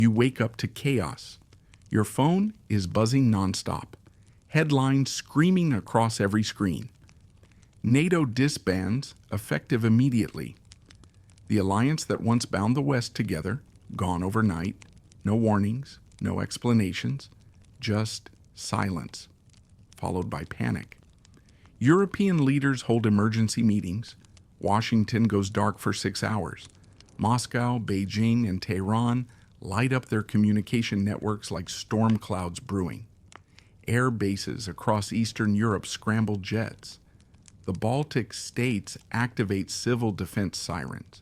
You wake up to chaos. Your phone is buzzing nonstop. Headlines screaming across every screen. NATO disbands, effective immediately. The alliance that once bound the West together, gone overnight. No warnings, no explanations, just silence, followed by panic. European leaders hold emergency meetings. Washington goes dark for 6 hours. Moscow, Beijing, and Tehran light up their communication networks like storm clouds brewing. Air bases across Eastern Europe scramble jets. The Baltic states activate civil defense sirens.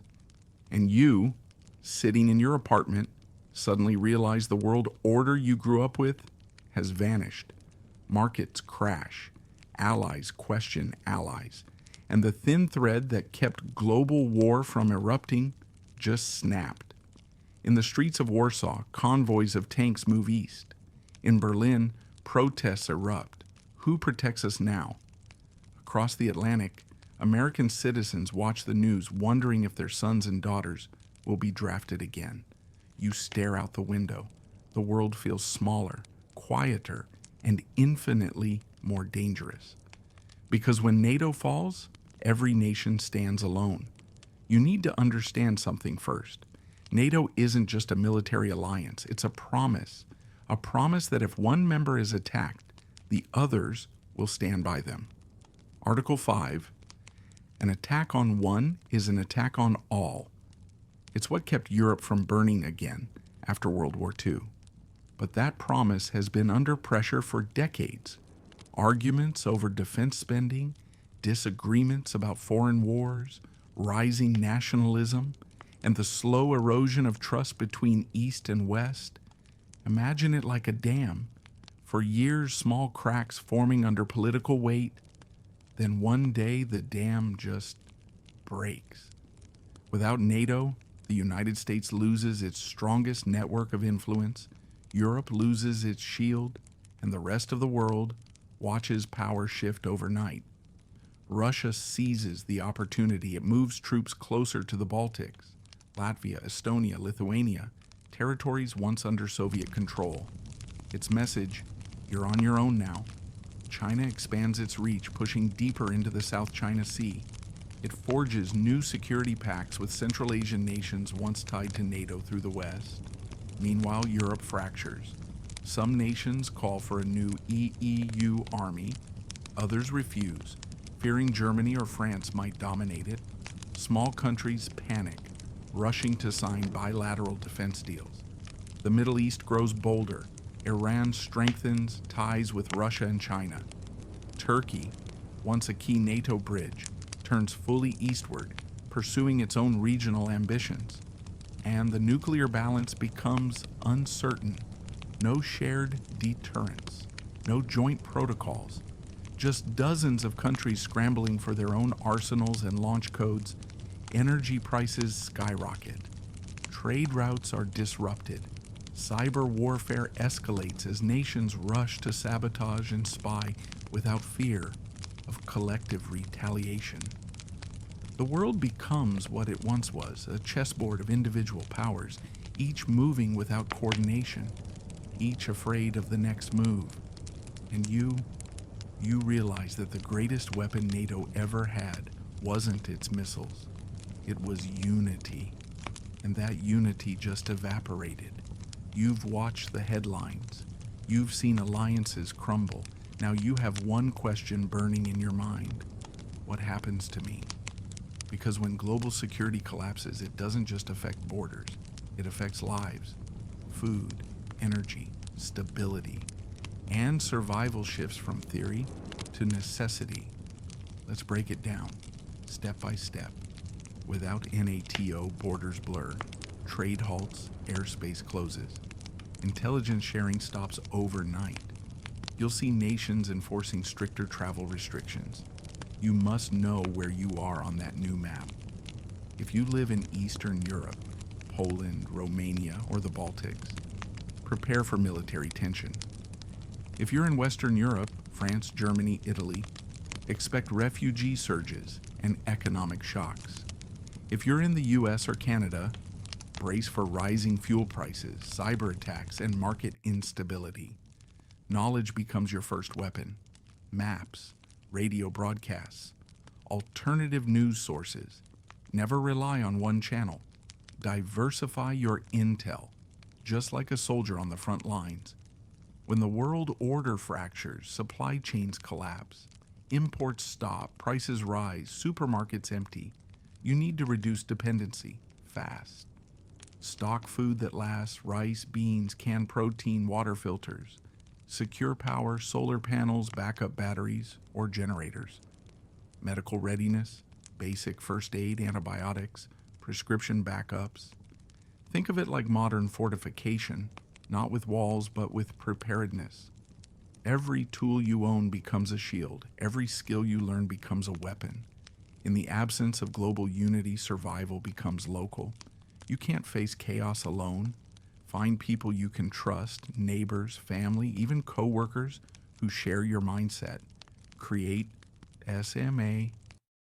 And you, sitting in your apartment, suddenly realize the world order you grew up with has vanished. Markets crash. Allies question allies. And the thin thread that kept global war from erupting just snapped. In the streets of Warsaw, convoys of tanks move east. In Berlin, protests erupt. Who protects us now? Across the Atlantic, American citizens watch the news wondering if their sons and daughters will be drafted again. You stare out the window. The world feels smaller, quieter, and infinitely more dangerous. Because when NATO falls, every nation stands alone. You need to understand something first. NATO isn't just a military alliance, it's a promise that if one member is attacked, the others will stand by them. Article 5, an attack on one is an attack on all. It's what kept Europe from burning again after World War II. But that promise has been under pressure for decades. Arguments over defense spending, disagreements about foreign wars, rising nationalism, and the slow erosion of trust between East and West. Imagine it like a dam. For years, small cracks forming under political weight. Then one day, the dam just breaks. Without NATO, the United States loses its strongest network of influence, Europe loses its shield, and the rest of the world watches power shift overnight. Russia seizes the opportunity. It moves troops closer to the Baltics. Latvia, Estonia, Lithuania, territories once under Soviet control. Its message, you're on your own now. China expands its reach, pushing deeper into the South China Sea. It forges new security pacts with Central Asian nations once tied to NATO through the West. Meanwhile, Europe fractures. Some nations call for a new EEU army. Others refuse, fearing Germany or France might dominate it. Small countries panic, rushing to sign bilateral defense deals. The Middle East grows bolder. Iran strengthens ties with Russia and China. Turkey, once a key NATO bridge, turns fully eastward, pursuing its own regional ambitions. And the nuclear balance becomes uncertain. No shared deterrence, no joint protocols, just dozens of countries scrambling for their own arsenals and launch codes. Energy prices skyrocket. Trade routes are disrupted. Cyber warfare escalates as nations rush to sabotage and spy without fear of collective retaliation. The world becomes what it once was, a chessboard of individual powers, each moving without coordination, each afraid of the next move. And you realize that the greatest weapon NATO ever had wasn't its missiles. It was unity, and that unity just evaporated. You've watched the headlines. You've seen alliances crumble. Now you have one question burning in your mind. What happens to me? Because when global security collapses, it doesn't just affect borders. It affects lives, food, energy, stability, and survival shifts from theory to necessity. Let's break it down, step by step. Without NATO, borders blur. Trade halts, airspace closes. Intelligence sharing stops overnight. You'll see nations enforcing stricter travel restrictions. You must know where you are on that new map. If you live in Eastern Europe, Poland, Romania, or the Baltics, prepare for military tension. If you're in Western Europe, France, Germany, Italy, expect refugee surges and economic shocks. If you're in the US or Canada, Brace for rising fuel prices, cyber attacks, and market instability. Knowledge becomes your first weapon. Maps, radio broadcasts, alternative news sources. Never rely on one channel. Diversify your intel, just like a soldier on the front lines. When the world order fractures, supply chains collapse, imports stop, prices rise, supermarkets empty, you need to reduce dependency fast. Stock food that lasts: rice, beans, canned protein, water filters. Secure power: solar panels, backup batteries, or generators. Medical readiness: basic first aid, antibiotics, prescription backups. Think of it like modern fortification, not with walls but with preparedness. Every tool you own becomes a shield. Every skill you learn becomes a weapon. In the absence of global unity, survival becomes local. You can't face chaos alone. Find people you can trust, neighbors, family, even co-workers who share your mindset. Create SMA